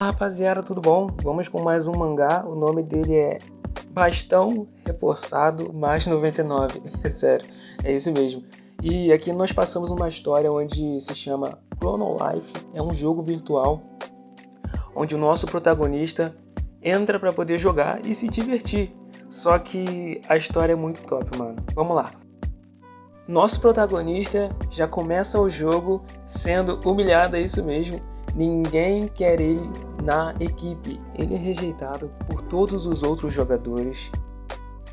Rapaziada, tudo bom? Vamos com mais um mangá. O nome dele é Bastão Reforçado mais 99. É sério, é esse mesmo. E aqui nós passamos uma história onde se chama Chrono Life. É um jogo virtual onde o nosso protagonista entra para poder jogar e se divertir. Só que a história é muito top, mano. Vamos lá. Nosso protagonista já começa o jogo sendo humilhado, é isso mesmo. Ninguém quer ele na equipe. Ele é rejeitado por todos os outros jogadores.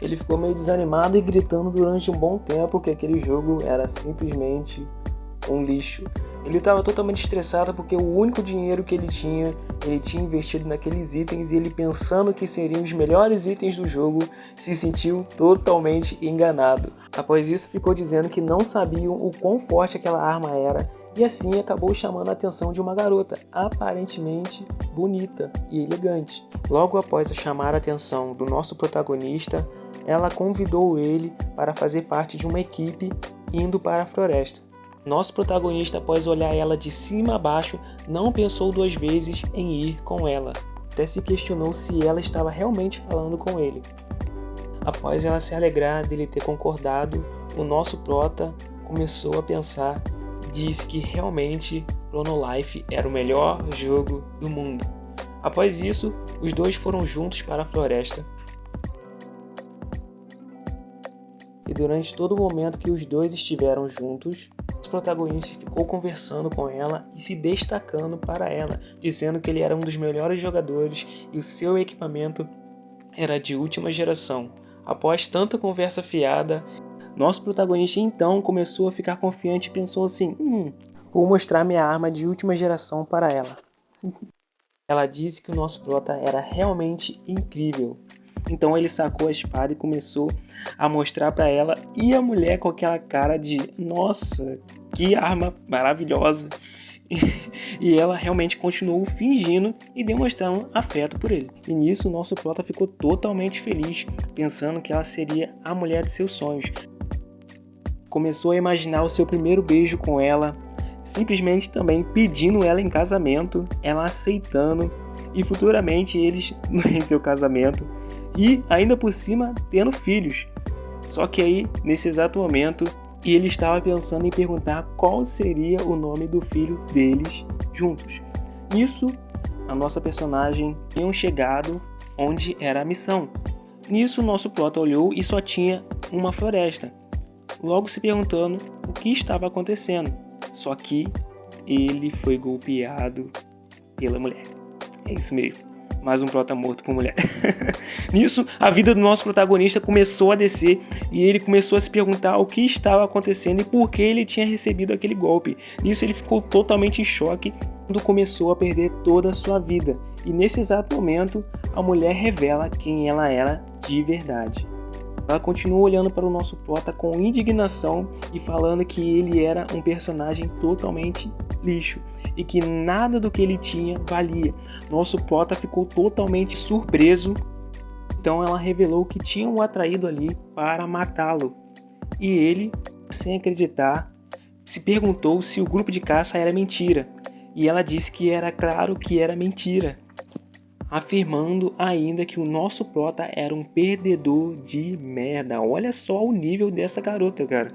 Ele ficou meio desanimado e gritando durante um bom tempo que aquele jogo era simplesmente um lixo. Ele estava totalmente estressado porque o único dinheiro que ele tinha investido naqueles itens e ele, pensando que seriam os melhores itens do jogo, se sentiu totalmente enganado. Após isso, ficou dizendo que não sabiam o quão forte aquela arma era e assim acabou chamando a atenção de uma garota, aparentemente bonita e elegante. Logo após chamar a atenção do nosso protagonista, ela convidou ele para fazer parte de uma equipe indo para a floresta. Nosso protagonista, após olhar ela de cima a baixo, não pensou duas vezes em ir com ela. Até se questionou se ela estava realmente falando com ele. Após ela se alegrar dele ter concordado, o nosso prota começou a pensar e disse que realmente Chrono Life era o melhor jogo do mundo. Após isso, os dois foram juntos para a floresta. E durante todo o momento que os dois estiveram juntos, o protagonista ficou conversando com ela e se destacando para ela, dizendo que ele era um dos melhores jogadores e o seu equipamento era de última geração. Após tanta conversa fiada, nosso protagonista então começou a ficar confiante e pensou assim: vou mostrar minha arma de última geração para ela. Ela disse que o nosso prota era realmente incrível. Então ele sacou a espada e começou a mostrar para ela, e a mulher com aquela cara de nossa, que arma maravilhosa. E ela realmente continuou fingindo e demonstrando afeto por ele. E nisso o nosso prota ficou totalmente feliz, pensando que ela seria a mulher de seus sonhos. Começou a imaginar o seu primeiro beijo com ela, simplesmente também pedindo ela em casamento, ela aceitando, e futuramente eles em seu casamento, e ainda por cima tendo filhos. Só que aí, nesse exato momento, ele estava pensando em perguntar qual seria o nome do filho deles juntos. Nisso, a nossa personagem tinha chegado onde era a missão. Nisso, o nosso prota olhou e só tinha uma floresta, logo se perguntando o que estava acontecendo. Só que ele foi golpeado pela mulher. É isso mesmo. Mais um prota morto por mulher. Nisso, a vida do nosso protagonista começou a descer e ele começou a se perguntar o que estava acontecendo e por que ele tinha recebido aquele golpe. Nisso, ele ficou totalmente em choque quando começou a perder toda a sua vida. E nesse exato momento, a mulher revela quem ela era de verdade. Ela continua olhando para o nosso prota com indignação e falando que ele era um personagem totalmente lixo e que nada do que ele tinha valia. Nosso prota ficou totalmente surpreso. Então ela revelou que tinham o atraído ali para matá-lo. E ele, sem acreditar, se perguntou se o grupo de caça era mentira. E ela disse que era claro que era mentira, afirmando ainda que o nosso prota era um perdedor de merda. Olha só o nível dessa garota, cara.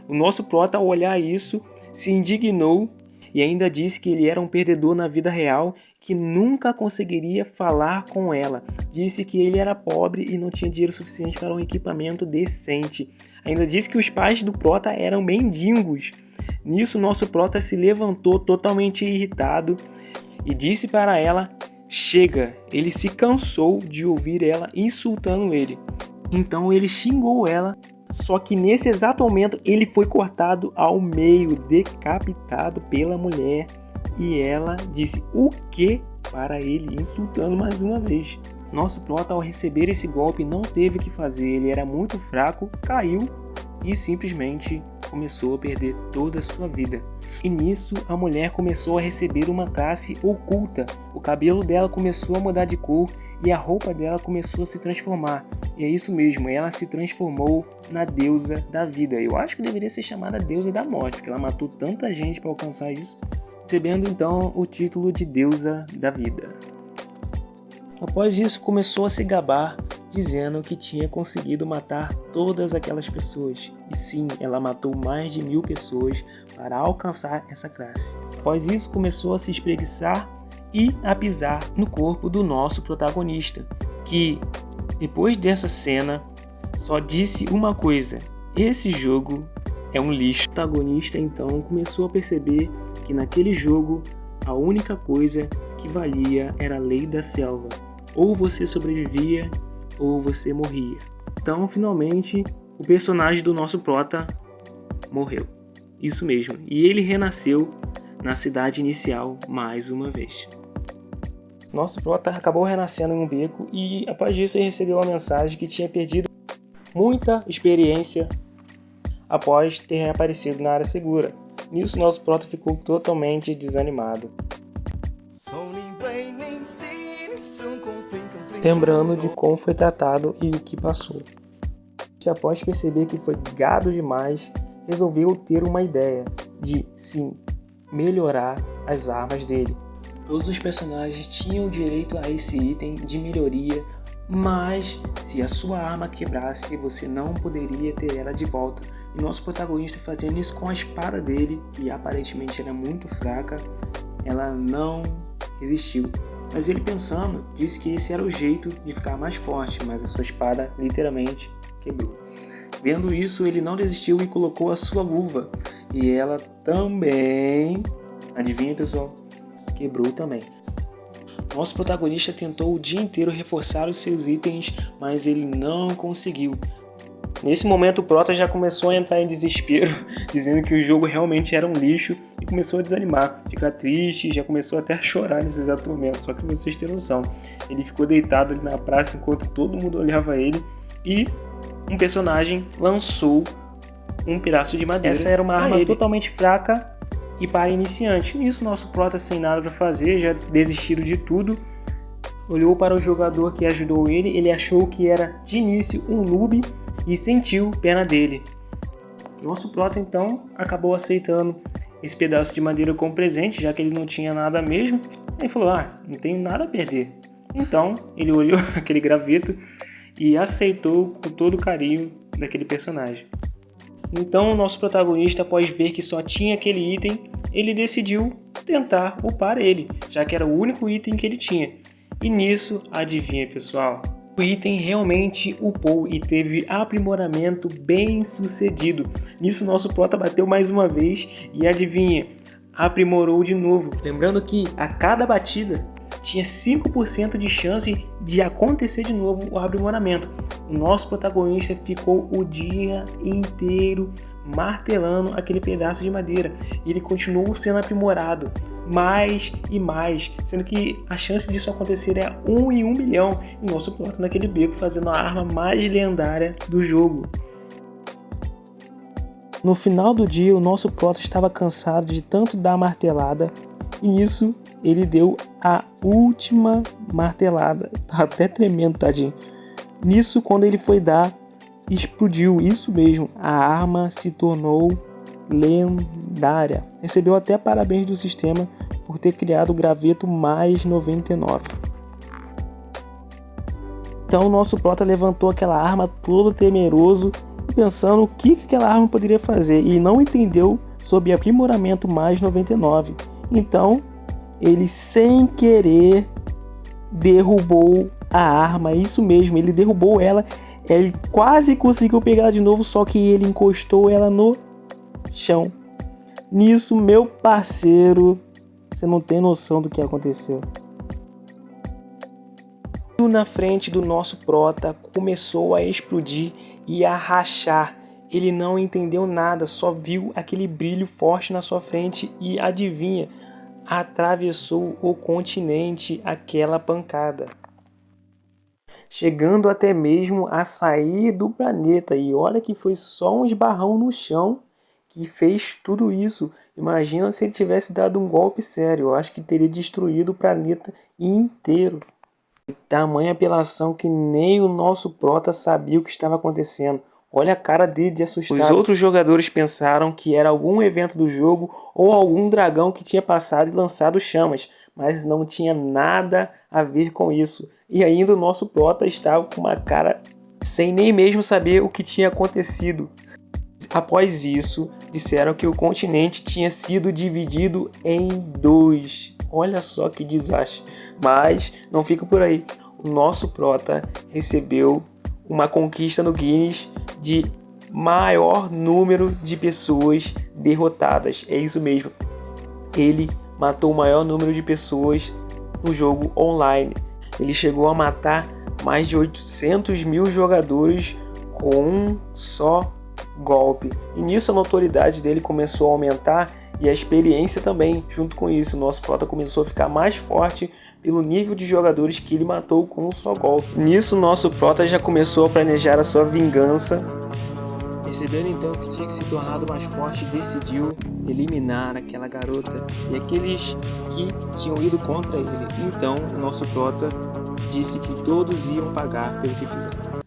O nosso prota, ao olhar isso, se indignou e ainda disse que ele era um perdedor na vida real, que nunca conseguiria falar com ela. Disse que ele era pobre e não tinha dinheiro suficiente para um equipamento decente. Ainda disse que os pais do prota eram mendigos. Nisso, nosso prota se levantou totalmente irritado e disse para ela: chega, ele se cansou de ouvir ela insultando ele. Então ele xingou ela, só que nesse exato momento ele foi cortado ao meio, decapitado pela mulher. E ela disse o que para ele, insultando mais uma vez. Nosso prota, ao receber esse golpe, não teve o que fazer, ele era muito fraco, caiu e simplesmente começou a perder toda a sua vida. E nisso a mulher começou a receber uma classe oculta. O cabelo dela começou a mudar de cor e a roupa dela começou a se transformar. E é isso mesmo, ela se transformou na deusa da vida. Eu acho que deveria ser chamada deusa da morte, porque ela matou tanta gente para alcançar isso, recebendo então o título de deusa da vida. Após isso, começou a se gabar, dizendo que tinha conseguido matar todas aquelas pessoas. E sim, ela matou mais de 1000 pessoas para alcançar essa classe. Após isso, começou a se espreguiçar e a pisar no corpo do nosso protagonista, que, depois dessa cena, só disse uma coisa: esse jogo é um lixo. O protagonista então começou a perceber que naquele jogo a única coisa que valia era a lei da selva. Ou você sobrevivia ou você morria. Então, finalmente, o personagem do nosso prota morreu. Isso mesmo. E ele renasceu na cidade inicial mais uma vez. Nosso prota acabou renascendo em um beco e, após disso, ele recebeu uma mensagem que tinha perdido muita experiência após ter reaparecido na área segura. Nisso, nosso prota ficou totalmente desanimado, lembrando de como foi tratado e o que passou. Após perceber que foi gado demais, resolveu ter uma ideia de, sim, melhorar as armas dele. Todos os personagens tinham direito a esse item de melhoria, mas se a sua arma quebrasse, você não poderia ter ela de volta. E nosso protagonista, fazendo isso com a espada dele, que aparentemente era muito fraca, ela não resistiu. Mas ele, pensando, disse que esse era o jeito de ficar mais forte, mas a sua espada literalmente quebrou. Vendo isso, ele não desistiu e colocou a sua luva, e ela também, adivinha pessoal, quebrou também. Nosso protagonista tentou o dia inteiro reforçar os seus itens, mas ele não conseguiu. Nesse momento o prota já começou a entrar em desespero, dizendo que o jogo realmente era um lixo, e começou a desanimar, ficar triste, já começou até a chorar nesse exato momento. Só que vocês têm noção, ele ficou deitado ali na praça enquanto todo mundo olhava ele, e um personagem lançou um pedaço de madeira. Essa era uma arma totalmente fraca e para iniciante. Nisso, nosso prota, sem nada para fazer, já desistido de tudo, olhou para o jogador que ajudou ele. Ele achou que era de início um noob e sentiu pena dele. Nosso prota então acabou aceitando esse pedaço de madeira como presente, já que ele não tinha nada mesmo. Ele falou: não tenho nada a perder. Então ele olhou aquele graveto e aceitou com todo o carinho daquele personagem. Então o nosso protagonista, após ver que só tinha aquele item, ele decidiu tentar upar ele, já que era o único item que ele tinha. E nisso, adivinha pessoal, o item realmente upou e teve aprimoramento bem sucedido. Nisso nosso prota bateu mais uma vez e adivinha, aprimorou de novo. Lembrando que a cada batida tinha 5% de chance de acontecer de novo o aprimoramento. O nosso protagonista ficou o dia inteiro martelando aquele pedaço de madeira. Ele continuou sendo aprimorado mais e mais, sendo que a chance disso acontecer é 1 em 1 milhão. E o nosso prota naquele beco fazendo a arma mais lendária do jogo. No final do dia, o nosso prota estava cansado de tanto dar martelada, e nisso ele deu a última martelada. Tá até tremendo, tadinho. Nisso, quando ele foi dar, explodiu. Isso mesmo, a arma se tornou lendária. Recebeu até parabéns do sistema por ter criado o graveto mais 99. Então o nosso prota levantou aquela arma todo temeroso, pensando o que aquela arma poderia fazer, e não entendeu sobre aprimoramento mais 99. Então ele, sem querer, derrubou a arma. Isso mesmo, ele derrubou ela. Ele quase conseguiu pegar ela de novo, só que ele encostou ela no chão. Nisso, meu parceiro, você não tem noção do que aconteceu. Na frente do nosso prota começou a explodir e a rachar. Ele não entendeu nada, só viu aquele brilho forte na sua frente e adivinha, atravessou o continente aquela pancada, chegando até mesmo a sair do planeta. E olha que foi só um esbarrão no chão que fez tudo isso. Imagina se ele tivesse dado um golpe sério, eu acho que teria destruído o planeta inteiro. Tamanha apelação que nem o nosso prota sabia o que estava acontecendo. Olha a cara dele de assustado. Os outros jogadores pensaram que era algum evento do jogo ou algum dragão que tinha passado e lançado chamas, mas não tinha nada a ver com isso. E ainda o nosso prota estava com uma cara sem nem mesmo saber o que tinha acontecido. Após isso, disseram que o continente tinha sido dividido em 2. Olha só que desastre. Mas não fica por aí. O nosso prota recebeu uma conquista no Guinness de maior número de pessoas derrotadas. É isso mesmo. Ele matou o maior número de pessoas no jogo online. Ele chegou a matar mais de 800 mil jogadores com um só golpe. E nisso a notoriedade dele começou a aumentar e a experiência também. Junto com isso, o nosso prota começou a ficar mais forte pelo nível de jogadores que ele matou com um só golpe. Nisso, o nosso prota já começou a planejar a sua vingança. Percebendo então que tinha que se tornar mais forte, decidiu eliminar aquela garota e aqueles que tinham ido contra ele. Então, o nosso prota disse que todos iam pagar pelo que fizeram.